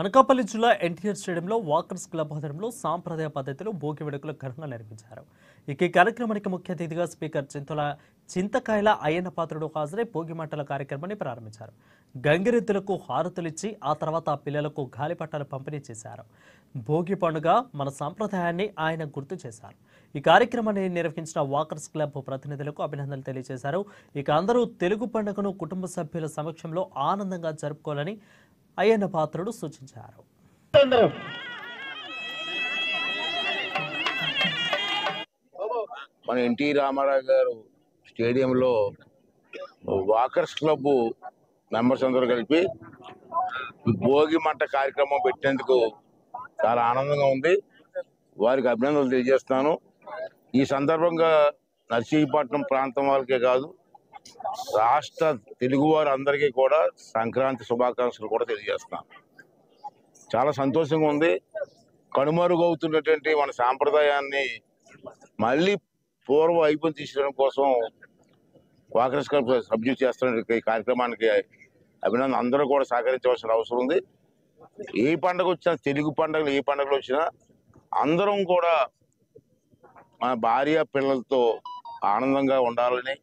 అనకాపల్లి జిల్లా ఎన్టీఆర్ స్టేడియంలో walkers club ఆధ్వర్యంలో సాంప్రదాయ పద్ధతిలో భోగి వేడుకలు ఘనంగా నిర్వహించారు. ఈ కార్యక్రమానికి ముఖ్య అతిథిగా స్పీకర్ చింతకాయల అయ్యన్న పాత్రుడు హాజరై భోగి మంటల కార్యక్రమాన్ని ప్రారంభించారు. గంగిరెద్దులకు హారతులిచ్చి ఆ తర్వాత పిల్లలకు గాలిపటాలు పంపిణీ చేశారు. భోగి పండుగ మన సాంప్రదాయాన్ని ఆయన గుర్తు చేశారు. ఈ కార్యక్రమాన్ని నిర్వహించిన వాకర్స్ క్లబ్ ప్రతినిధులకు అభినందనలు తెలియజేశారు. అందరూ తెలుగు పండుగను కుటుంబ సభ్యుల సమక్షంలో ఆనందంగా జరుపుకోవాలని అయ్యన్న పాత్రుడు సూచించారు. మన ఎన్టీ రామారావు గారు స్టేడియంలో వాకర్స్ క్లబ్ మెంబర్స్ అందరూ కలిపి భోగి మంట కార్యక్రమం పెట్టినందుకు చాలా ఆనందంగా ఉంది. వారికి అభినందనలు తెలియజేస్తాను. ఈ సందర్భంగా నర్సీపట్నం ప్రాంతం వాళ్ళకే కాదు, రాష్ట్ర తెలుగువారు అందరికీ కూడా సంక్రాంతి శుభాకాంక్షలు కూడా తెలియజేస్తున్నాను. చాలా సంతోషంగా ఉంది. కనుమరుగవుతున్నటువంటి మన సాంప్రదాయాన్ని మళ్ళీ పూర్వ వైపు తీసుకోవడం కోసం వాకర్స్ క్లబ్ సబ్జెక్ట్ చేస్తున్న ఈ కార్యక్రమానికి అభినందన. అందరూ కూడా సహకరించవలసిన అవసరం ఉంది. ఏ పండుగ వచ్చినా, తెలుగు పండుగలు ఏ పండుగలు వచ్చినా అందరం కూడా మన భార్య పిల్లలతో ఆనందంగా ఉండాలని